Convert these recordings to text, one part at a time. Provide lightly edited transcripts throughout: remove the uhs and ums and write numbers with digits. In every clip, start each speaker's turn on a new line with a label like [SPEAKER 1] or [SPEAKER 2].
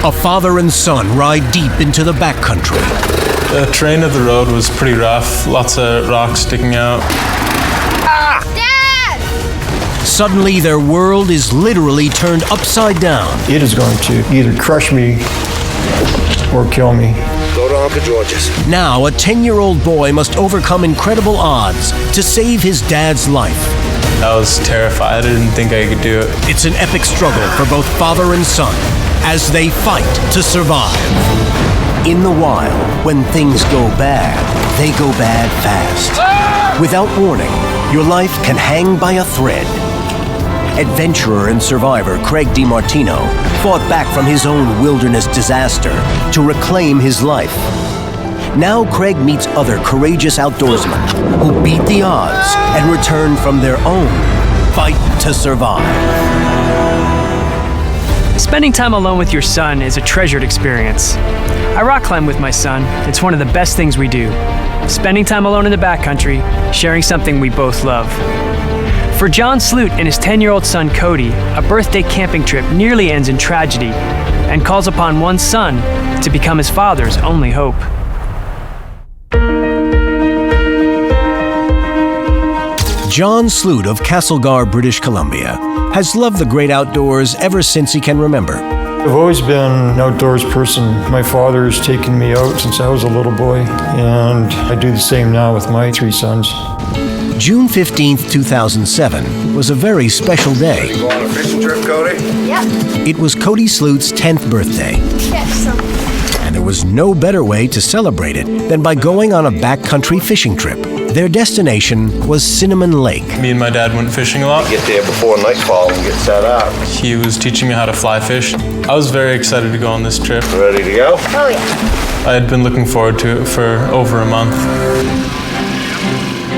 [SPEAKER 1] A father and son ride deep into the backcountry.
[SPEAKER 2] The terrain of the road was pretty rough, lots of rocks sticking out.
[SPEAKER 3] Dad!
[SPEAKER 1] Suddenly, their world is literally turned upside down.
[SPEAKER 4] It is going to either crush me or kill me.
[SPEAKER 5] Go to Uncle George's.
[SPEAKER 1] Now, a 10-year-old boy must overcome incredible odds to save his dad's life.
[SPEAKER 2] I was terrified. I didn't think I could do it.
[SPEAKER 1] It's an epic struggle for both father and son as they fight to survive. In the wild, when things go bad, they go bad fast. Without warning, your life can hang by a thread. Adventurer and survivor Craig DiMartino fought back from his own wilderness disaster to reclaim his life. Now Craig meets other courageous outdoorsmen who beat the odds and return from their own fight to survive.
[SPEAKER 6] Spending time alone with your son is a treasured experience. I rock climb with my son. It's one of the best things we do. Spending time alone in the backcountry, sharing something we both love. For John Sloot and his 10-year-old son Cody, a birthday camping trip nearly ends in tragedy and calls upon one son to become his father's only hope.
[SPEAKER 1] John Sloot of Castlegar, British Columbia, has loved the great outdoors ever since he can remember.
[SPEAKER 4] I've always been an outdoors person. My father has taken me out since I was a little boy, and I do the same now with my 3 sons.
[SPEAKER 1] June 15th, 2007 was a very special day.
[SPEAKER 5] You go on a fishing trip, Cody?
[SPEAKER 3] Yep.
[SPEAKER 1] It was Cody Sloot's 10th birthday,
[SPEAKER 3] Catch some.
[SPEAKER 1] and there was no better way to celebrate it than by going on a backcountry fishing trip. Their destination was Cinnamon Lake.
[SPEAKER 2] Me and my dad went fishing a lot.
[SPEAKER 5] Get there before nightfall and get set up.
[SPEAKER 2] He was teaching me how to fly fish. I was very excited to go on this trip.
[SPEAKER 5] Ready to go?
[SPEAKER 3] Oh, yeah.
[SPEAKER 2] I had been looking forward to it for over a month.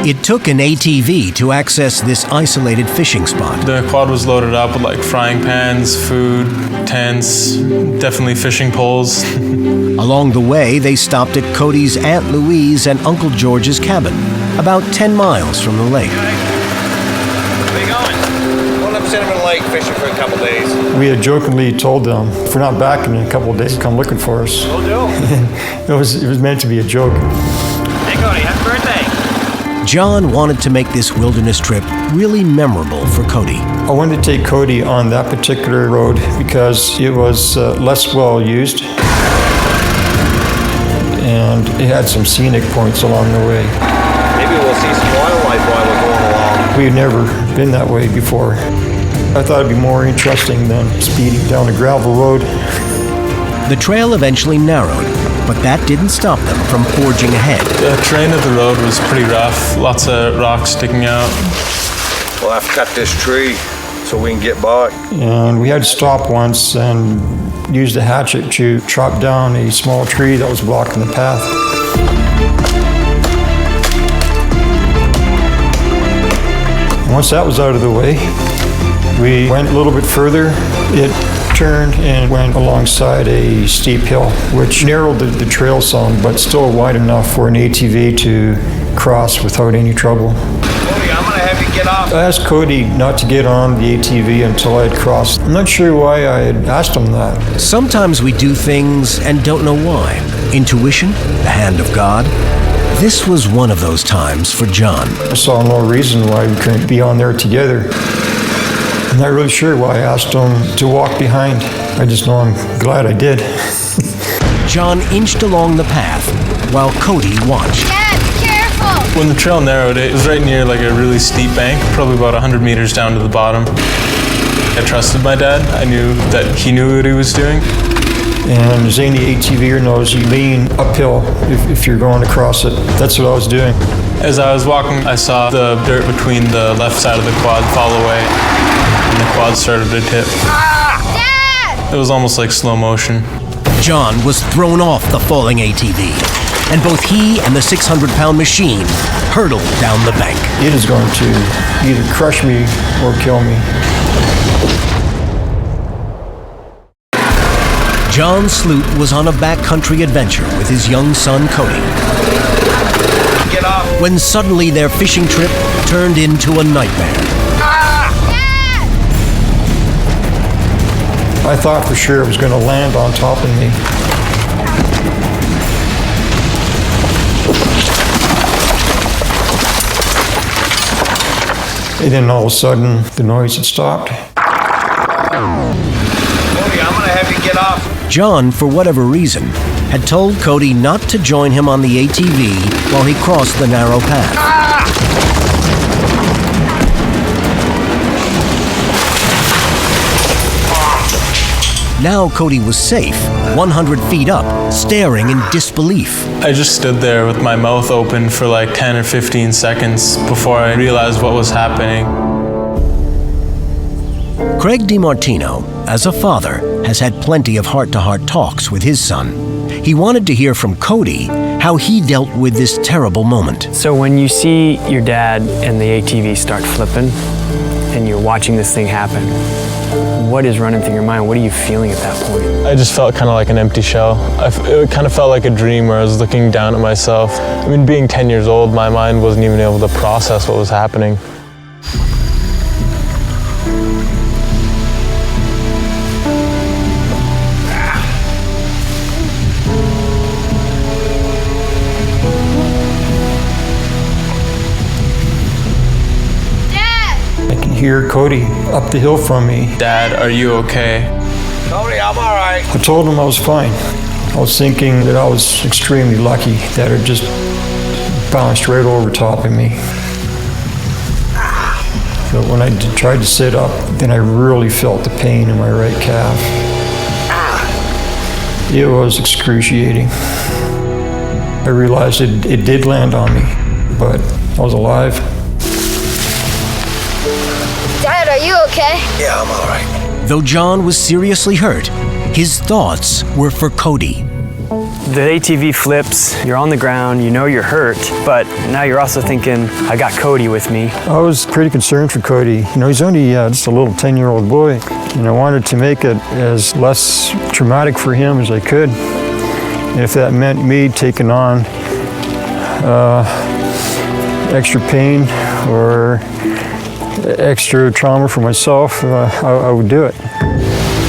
[SPEAKER 1] It took an ATV to access this isolated fishing spot.
[SPEAKER 2] The quad was loaded up with like frying pans, food, tents, definitely fishing poles.
[SPEAKER 1] Along the way, they stopped at Cody's Aunt Louise and Uncle George's cabin, about 10 miles from the lake.
[SPEAKER 5] Where you going? Going up Cinnamon Lake fishing for a couple days.
[SPEAKER 4] We had jokingly told them, if we're not back in a couple of days, come looking for us.
[SPEAKER 5] We'll do.
[SPEAKER 4] It was meant to be a joke.
[SPEAKER 5] Hey, Cody, happy birthday.
[SPEAKER 1] John wanted to make this wilderness trip really memorable for Cody.
[SPEAKER 4] I wanted to take Cody on that particular road because it was less well used, and it had some scenic points along the way.
[SPEAKER 5] Maybe we'll see some wildlife while we're going along.
[SPEAKER 4] We've never been that way before. I thought it'd be more interesting than speeding down a gravel road.
[SPEAKER 1] The trail eventually narrowed, but that didn't stop them from forging ahead.
[SPEAKER 2] The terrain of the road was pretty rough, lots of rocks sticking out.
[SPEAKER 5] We'll have to cut this tree so we can get by.
[SPEAKER 4] And we had to stop once and use the hatchet to chop down a small tree that was blocking the path. Once that was out of the way, we went a little bit further. It turned and went alongside a steep hill, which narrowed the trail some, but still wide enough for an ATV to cross without any trouble.
[SPEAKER 5] Cody, I'm gonna have you get off.
[SPEAKER 4] I asked Cody not to get on the ATV until I had crossed. I'm not sure why I had asked him that.
[SPEAKER 1] Sometimes we do things and don't know why. Intuition, the hand of God. This was one of those times for John.
[SPEAKER 4] I saw no reason why we couldn't be on there together. I'm not really sure why I asked him to walk behind. I just know I'm glad I did.
[SPEAKER 1] John inched along the path while Cody watched.
[SPEAKER 3] Dad, be careful!
[SPEAKER 2] When the trail narrowed, it was right near like a really steep bank, probably about 100 meters down to the bottom. I trusted my dad. I knew that he knew what he was doing.
[SPEAKER 4] And as any ATVer knows, you lean uphill if you're going across it. That's what I was doing.
[SPEAKER 2] As I was walking, I saw the dirt between the left side of the quad fall away, and the quad started to tip.
[SPEAKER 3] Dad!
[SPEAKER 2] It was almost like slow motion.
[SPEAKER 1] John was thrown off the falling ATV, and both he and the 600-pound machine hurtled down the bank.
[SPEAKER 4] It is going to either crush me or kill me.
[SPEAKER 1] John Sloot was on a backcountry adventure with his young son Cody,
[SPEAKER 5] Get off.
[SPEAKER 1] when suddenly their fishing trip turned into a nightmare.
[SPEAKER 3] Dad!
[SPEAKER 4] I thought for sure it was going to land on top of me. And then all of a sudden, the noise had stopped.
[SPEAKER 5] Cody, I'm gonna have you get off.
[SPEAKER 1] John, for whatever reason, had told Cody not to join him on the ATV while he crossed the narrow path. Now Cody was safe, 100 feet up, staring in disbelief.
[SPEAKER 2] I just stood there with my mouth open for like 10 or 15 seconds before I realized what was happening.
[SPEAKER 1] Craig DiMartino, as a father, has had plenty of heart-to-heart talks with his son. He wanted to hear from Cody how he dealt with this terrible moment.
[SPEAKER 6] So when you see your dad and the ATV start flipping and you're watching this thing happen, what is running through your mind? What are you feeling at that point?
[SPEAKER 2] I just felt kind of like an empty shell. It kind of felt like a dream where I was looking down at myself. I mean, being 10 years old, my mind wasn't even able to process what was happening.
[SPEAKER 4] Hear Cody up the hill from me.
[SPEAKER 2] Dad, are you okay?
[SPEAKER 5] Cody, I'm all right.
[SPEAKER 4] I told him I was fine. I was thinking that I was extremely lucky that it just bounced right over top of me. But when I tried to sit up, then I really felt the pain in my right calf. It was excruciating. I realized it did land on me, but I was alive.
[SPEAKER 3] Dad, are you okay?
[SPEAKER 5] Yeah, I'm all right.
[SPEAKER 1] Though John was seriously hurt, his thoughts were for Cody.
[SPEAKER 6] The ATV flips, you're on the ground, you know you're hurt, but now you're also thinking, I got Cody with me.
[SPEAKER 4] I was pretty concerned for Cody. You know, he's only just a little 10-year-old boy, and I wanted to make it as less traumatic for him as I could. And if that meant me taking on extra pain or extra trauma for myself, I would do it.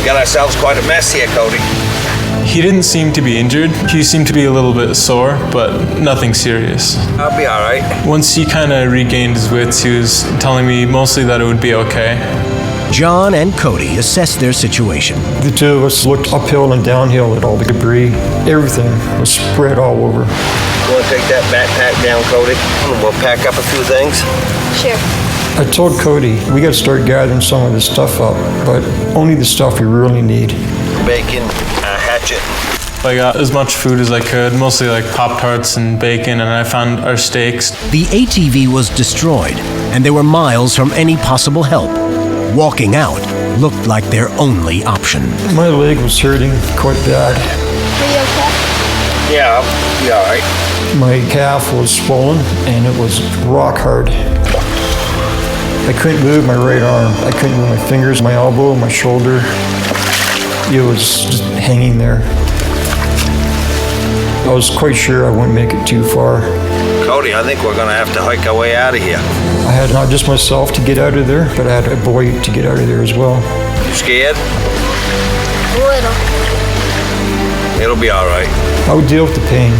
[SPEAKER 5] Got ourselves quite a mess here, Cody.
[SPEAKER 2] He didn't seem to be injured. He seemed to be a little bit sore, but nothing serious.
[SPEAKER 5] I'll be all right.
[SPEAKER 2] Once he kind of regained his wits, he was telling me mostly that it would be okay.
[SPEAKER 1] John and Cody assessed their situation.
[SPEAKER 4] The two of us looked uphill and downhill at all the debris. Everything was spread all over.
[SPEAKER 5] You want to take that backpack down, Cody? And we'll pack up a few things.
[SPEAKER 3] Sure.
[SPEAKER 4] I told Cody, we got to start gathering some of this stuff up, but only the stuff we really need.
[SPEAKER 5] Bacon, a hatchet.
[SPEAKER 2] I got as much food as I could, mostly like Pop-Tarts and bacon, and I found our steaks.
[SPEAKER 1] The ATV was destroyed, and they were miles from any possible help. Walking out looked like their only option.
[SPEAKER 4] My leg was hurting quite bad.
[SPEAKER 3] Are you okay?
[SPEAKER 5] Yeah, I'll be all right.
[SPEAKER 4] My calf was swollen, and it was rock hard. I couldn't move my right arm. I couldn't move my fingers, my elbow, my shoulder. It was just hanging there. I was quite sure I wouldn't make it too far.
[SPEAKER 5] Cody, I think we're going to have to hike our way out of here.
[SPEAKER 4] I had not just myself to get out of there, but I had a boy to get out of there as well.
[SPEAKER 5] You scared?
[SPEAKER 3] A little.
[SPEAKER 5] It'll be all right.
[SPEAKER 4] I would deal with the pain.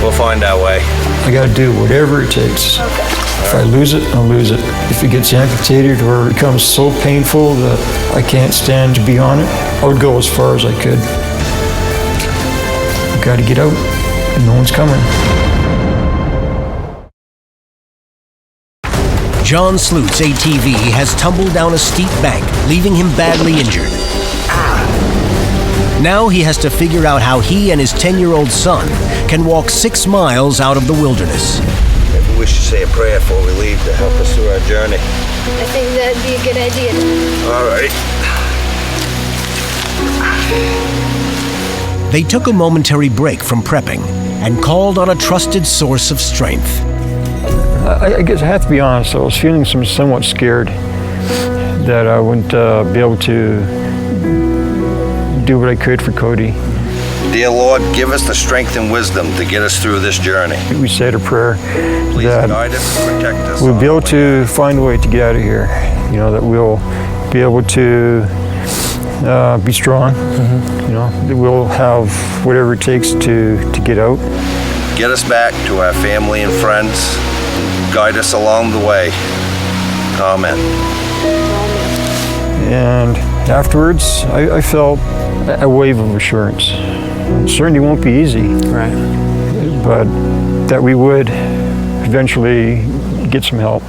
[SPEAKER 5] We'll find our way.
[SPEAKER 4] I got to do whatever it takes.
[SPEAKER 3] Okay.
[SPEAKER 4] If I lose it, I'll lose it. If it gets amputated or becomes so painful that I can't stand to be on it, I would go as far as I could. I got to get out, and no one's coming.
[SPEAKER 1] John Sloot's ATV has tumbled down a steep bank, leaving him badly injured. Now he has to figure out how he and his 10-year-old son can walk 6 miles out of the wilderness.
[SPEAKER 5] Maybe we should say a prayer before we leave to help us through our journey.
[SPEAKER 3] I think that'd be a good idea.
[SPEAKER 5] All right.
[SPEAKER 1] They took a momentary break from prepping and called on a trusted source of strength.
[SPEAKER 4] I guess I have to be honest, I was feeling somewhat scared that I wouldn't be able to do what I could for Cody.
[SPEAKER 5] Dear Lord, give us the strength and wisdom to get us through this journey.
[SPEAKER 4] We said a prayer
[SPEAKER 5] Please
[SPEAKER 4] that
[SPEAKER 5] guide us and protect us.
[SPEAKER 4] we'll be able to find a way to get out of here. You know, that we'll be able to be strong. You know, we'll have whatever it takes to get out.
[SPEAKER 5] Get us back to our family and friends. Guide us along the way. Amen.
[SPEAKER 4] And afterwards, I felt a wave of assurance. It certainly won't be easy,
[SPEAKER 6] Right.
[SPEAKER 4] but that we would eventually get some help.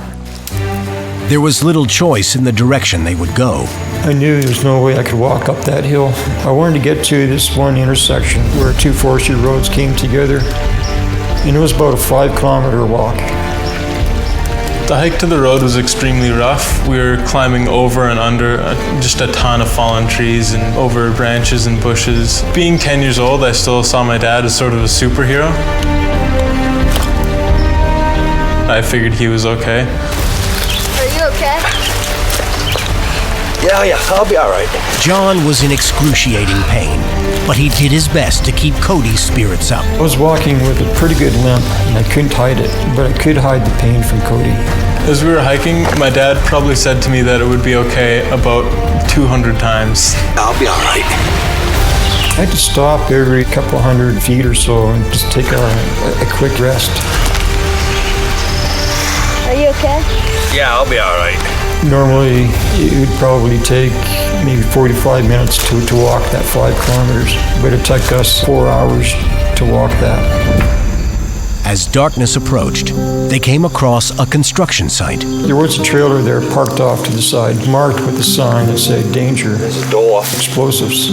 [SPEAKER 1] There was little choice in the direction they would go.
[SPEAKER 4] I knew there was no way I could walk up that hill. I wanted to get to this one intersection where two forestry roads came together, and it was about a 5-kilometer walk.
[SPEAKER 2] The hike to the road was extremely rough. We were climbing over and under just a ton of fallen trees and over branches and bushes. Being 10 years old, I still saw my dad as sort of a superhero. I figured he was okay.
[SPEAKER 3] Are you okay?
[SPEAKER 5] Yeah, I'll be all right.
[SPEAKER 1] John was in excruciating pain, but he did his best to keep Cody's spirits up.
[SPEAKER 4] I was walking with a pretty good limp, and I couldn't hide it, but I could hide the pain from Cody.
[SPEAKER 2] As we were hiking, my dad probably said to me that it would be okay about 200 times.
[SPEAKER 5] I'll be all right.
[SPEAKER 4] I had to stop every couple hundred feet or so and just take a quick rest.
[SPEAKER 3] Are you okay?
[SPEAKER 5] Yeah, I'll be all right.
[SPEAKER 4] Normally, it would probably take maybe 45 minutes to walk that 5 kilometers, but it took us 4 hours to walk that.
[SPEAKER 1] As darkness approached, they came across a construction site.
[SPEAKER 4] There was a trailer there parked off to the side, marked with a sign that said, "Danger,
[SPEAKER 5] There's a door.
[SPEAKER 4] explosives."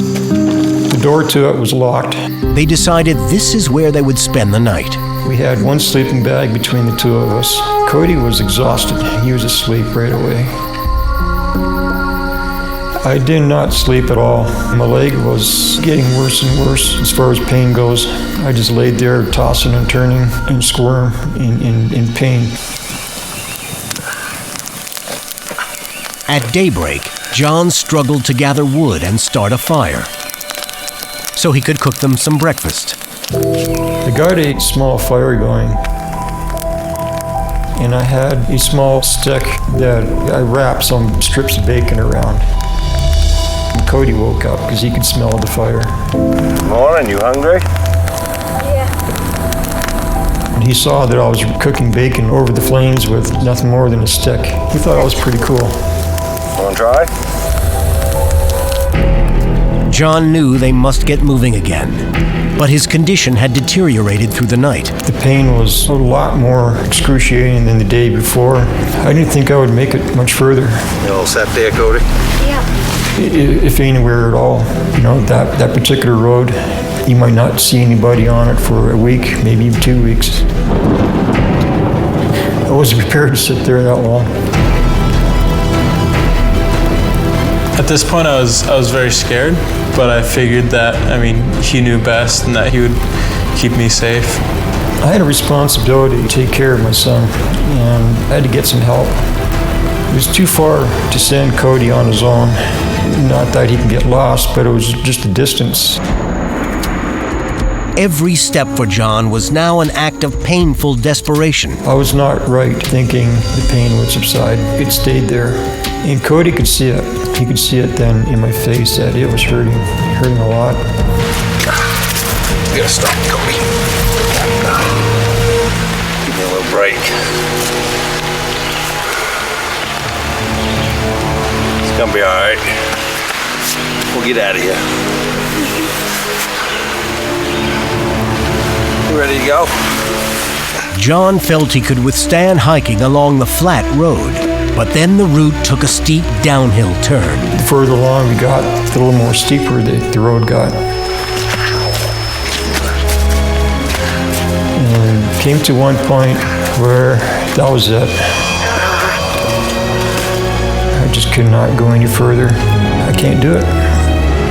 [SPEAKER 4] The door to it was locked.
[SPEAKER 1] They decided this is where they would spend the night.
[SPEAKER 4] We had one sleeping bag between the two of us. Cody was exhausted. He was asleep right away. I did not sleep at all. My leg was getting worse and worse as far as pain goes. I just laid there tossing and turning and squirm in pain.
[SPEAKER 1] At daybreak, John struggled to gather wood and start a fire so he could cook them some breakfast.
[SPEAKER 4] I got a small fire going, and I had a small stick that I wrapped some strips of bacon around. And Cody woke up because he could smell the fire.
[SPEAKER 5] Morning, you hungry?
[SPEAKER 3] Yeah.
[SPEAKER 4] And he saw that I was cooking bacon over the flames with nothing more than a stick. He thought I was pretty cool.
[SPEAKER 5] Wanna try?
[SPEAKER 1] John knew they must get moving again, but his condition had deteriorated through the night.
[SPEAKER 4] The pain was a lot more excruciating than the day before. I didn't think I would make it much further,
[SPEAKER 5] You all set there, Cody?
[SPEAKER 3] Yeah.
[SPEAKER 4] if anywhere at all. You know, that particular road, you might not see anybody on it for a week, maybe even 2 weeks. I wasn't prepared to sit there that long.
[SPEAKER 2] At this point, I was very scared, but I figured that, he knew best and that he would keep me safe.
[SPEAKER 4] I had a responsibility to take care of my son, and I had to get some help. It was too far to send Cody on his own. Not that he could get lost, but it was just the distance.
[SPEAKER 1] Every step for John was now an act of painful desperation.
[SPEAKER 4] I was not right thinking the pain would subside. It stayed there. And Cody could see it. He could see it then in my face that it was hurting a lot.
[SPEAKER 5] You gotta stop, Cody. Give me a little break. It's gonna be all right. We'll get out of here. You ready to go?
[SPEAKER 1] John felt he could withstand hiking along the flat road, but then the route took a steep downhill turn.
[SPEAKER 4] The further along we got, the little more steeper the road got. And came to one point where that was it. I just could not go any further. I can't do it.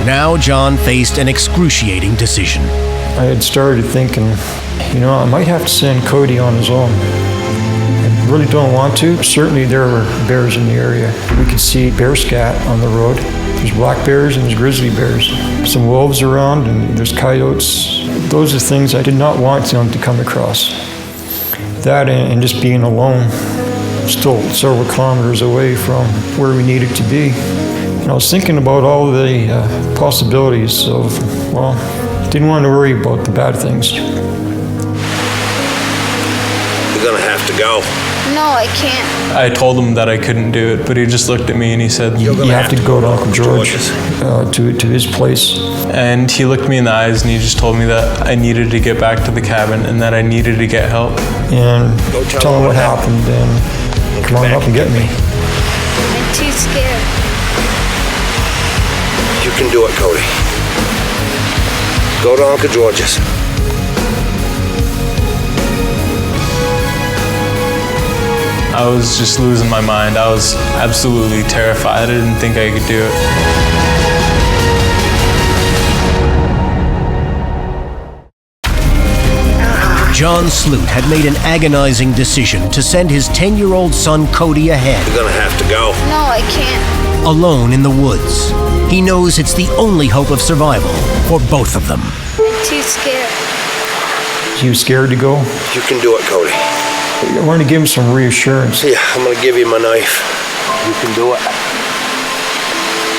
[SPEAKER 1] Now John faced an excruciating decision.
[SPEAKER 4] I had started thinking, I might have to send Cody on his own. I really don't want to. Certainly there were bears in the area. We could see bear scat on the road. There's black bears and there's grizzly bears. Some wolves around and there's coyotes. Those are things I did not want them to come across. That and just being alone, still several kilometers away from where we needed to be. I was thinking about all the possibilities of, well, didn't want to worry about the bad things.
[SPEAKER 5] You're gonna have to go.
[SPEAKER 3] No, I can't.
[SPEAKER 2] I told him that I couldn't do it, but he just looked at me and he said,
[SPEAKER 4] You have to go to Uncle George, to his place.
[SPEAKER 2] and he looked me in the eyes and he just told me that I needed to get back to the cabin and that I needed to get help.
[SPEAKER 4] And tell him what happened and come on up and get me.
[SPEAKER 3] I'm too scared.
[SPEAKER 5] You can do it, Cody. Go to Uncle George's.
[SPEAKER 2] I was just losing my mind. I was absolutely terrified. I didn't think I could do it.
[SPEAKER 1] John Sloot had made an agonizing decision to send his 10-year-old son Cody ahead.
[SPEAKER 5] You're gonna have to go.
[SPEAKER 3] No, I can't.
[SPEAKER 1] Alone in the woods. He knows it's the only hope of survival for both of them.
[SPEAKER 3] I'm too scared.
[SPEAKER 4] You scared to go?
[SPEAKER 5] You can do it, Cody.
[SPEAKER 4] I want to give him some reassurance.
[SPEAKER 5] Yeah, I'm gonna give you my knife. You can do it.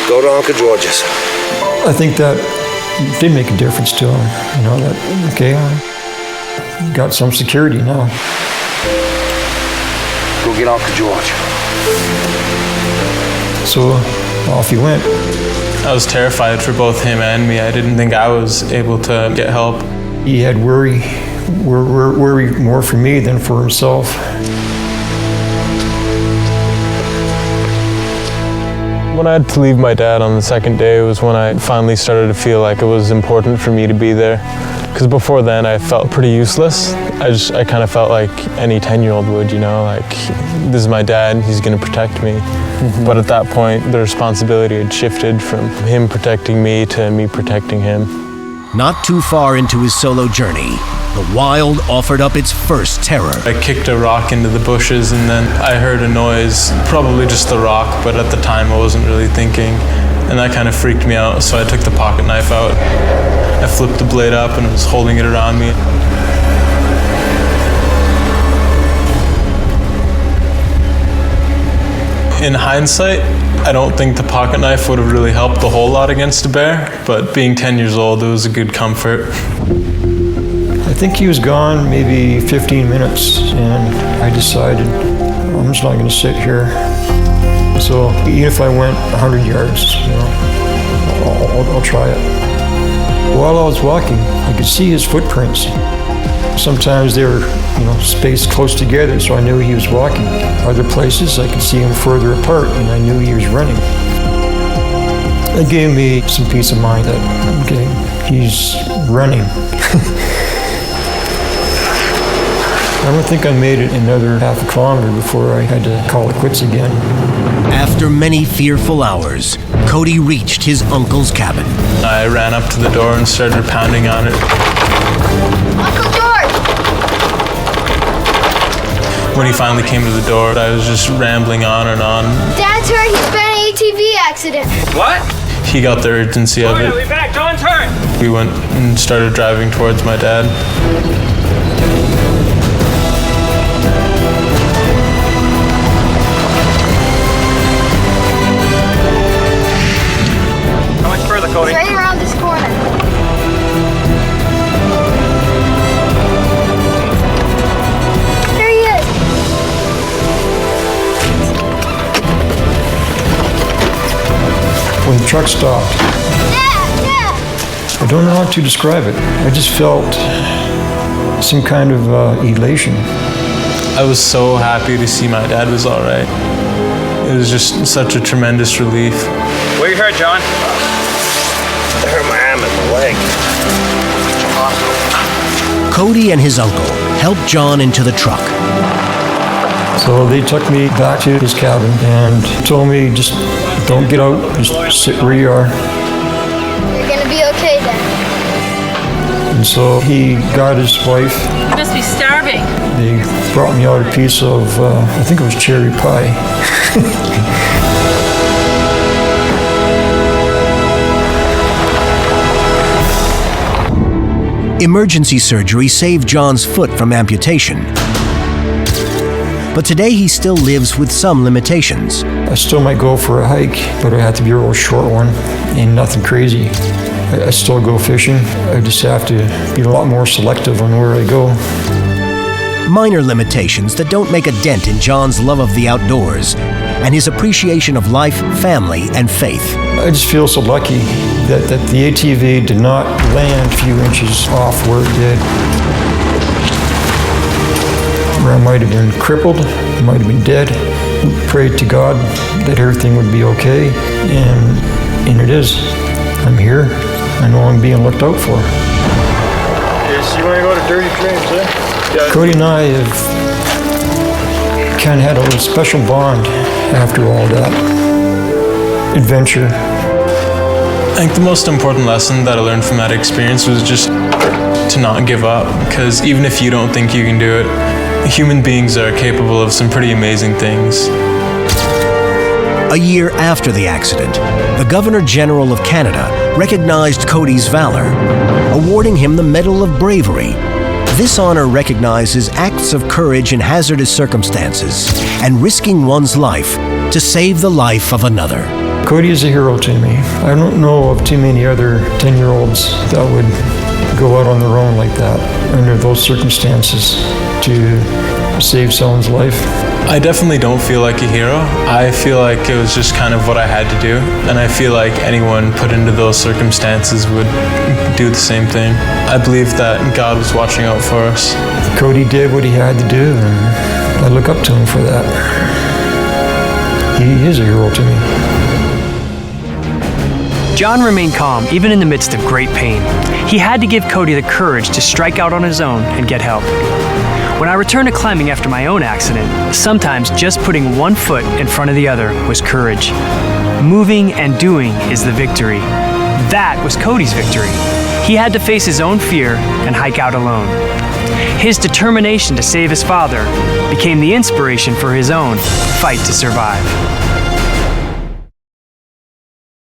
[SPEAKER 5] Go to Uncle George's.
[SPEAKER 4] I think that did make a difference to him. You know, that, okay, I got some security now.
[SPEAKER 5] Go get Uncle George.
[SPEAKER 4] So off he went.
[SPEAKER 2] I was terrified for both him and me. I didn't think I was able to get help.
[SPEAKER 4] He had worry more for me than for himself.
[SPEAKER 2] When I had to leave my dad on the second day was when I finally started to feel like it was important for me to be there. Because before then I felt pretty useless. I kind of felt like any 10-year-old would, you know, like this is my dad, he's gonna protect me. But at that point, the responsibility had shifted from him protecting me to me protecting him.
[SPEAKER 1] Not too far into his solo journey, the wild offered up its first terror.
[SPEAKER 2] I kicked a rock into the bushes and then I heard a noise, probably just the rock, but at the time I wasn't really thinking. And that kind of freaked me out, so I took the pocket knife out. I flipped the blade up and was holding it around me. In hindsight, I don't think the pocket knife would have really helped a whole lot against a bear, but being 10 years old, it was a good comfort.
[SPEAKER 4] I think he was gone maybe 15 minutes, and I decided I'm just not going to sit here. So even if I went 100 yards, you know, I'll try it. While I was walking, I could see his footprints. Sometimes they were, you know, spaced close together, so I knew he was walking. Other places, I could see him further apart, and I knew he was running. It gave me some peace of mind that, okay, he's running. I don't think I made it another half a kilometer before I had to call it quits again.
[SPEAKER 1] After many fearful hours, Cody reached his uncle's cabin.
[SPEAKER 2] I ran up to the door and started pounding on it.
[SPEAKER 3] Uncle George!
[SPEAKER 2] When he finally came to the door, I was just rambling on and on.
[SPEAKER 3] Dad's hurt. He's been in an ATV accident.
[SPEAKER 7] What?
[SPEAKER 2] He got the urgency of
[SPEAKER 7] I'll be
[SPEAKER 2] it.
[SPEAKER 7] back. Don't turn.
[SPEAKER 2] We went and started driving towards my dad.
[SPEAKER 7] How much further, Cody?
[SPEAKER 3] Right around this corner. There he is.
[SPEAKER 4] When the truck stopped,
[SPEAKER 3] Dad!
[SPEAKER 4] I don't know how to describe it. I just felt some kind of elation.
[SPEAKER 2] I was so happy to see my dad was all right. It was just such a tremendous relief.
[SPEAKER 7] Where you hurt, John?
[SPEAKER 5] I hurt my arm and my leg.
[SPEAKER 1] Cody and his uncle helped John into the truck.
[SPEAKER 4] So they took me back to his cabin and told me, just don't get out, just sit where you are.
[SPEAKER 3] You're gonna be okay then.
[SPEAKER 4] And so he got his wife.
[SPEAKER 8] You must be starving.
[SPEAKER 4] They brought me out a piece of, I think it was cherry pie.
[SPEAKER 1] Emergency surgery saved John's foot from amputation. But today he still lives with some limitations.
[SPEAKER 4] I still might go for a hike, but it have to be a real short one and nothing crazy. I still go fishing. I just have to be a lot more selective on where I go.
[SPEAKER 1] Minor limitations that don't make a dent in John's love of the outdoors and his appreciation of life, family, and faith.
[SPEAKER 4] I just feel so lucky that the ATV did not land a few inches off where it did. Where I might have been crippled, might have been dead. Prayed to God that everything would be okay, and it is. I'm here. I know I'm being looked out for.
[SPEAKER 8] So you want to go to Dirty Trains, eh? Yeah.
[SPEAKER 4] Cody and I have kind of had a little special bond after all that adventure.
[SPEAKER 2] I think the most important lesson that I learned from that experience was just to not give up, because even if you don't think you can do it, human beings are capable of some pretty amazing things.
[SPEAKER 1] A year after the accident, the Governor General of Canada recognized Cody's valor, awarding him the Medal of Bravery. This honor recognizes acts of courage in hazardous circumstances and risking one's life to save the life of another.
[SPEAKER 4] Cody is a hero to me. I don't know of too many other 10-year-olds that would go out on their own like that under those circumstances to save someone's life.
[SPEAKER 2] I definitely don't feel like a hero. I feel like it was just kind of what I had to do, and I feel like anyone put into those circumstances would do the same thing. I believe that God was watching out for us.
[SPEAKER 4] Cody did what he had to do, and I look up to him for that. He is a hero to me.
[SPEAKER 6] John remained calm even in the midst of great pain. He had to give Cody the courage to strike out on his own and get help. When I returned to climbing after my own accident, sometimes just putting one foot in front of the other was courage. Moving and doing is the victory. That was Cody's victory. He had to face his own fear and hike out alone. His determination to save his father became the inspiration for his own fight to survive.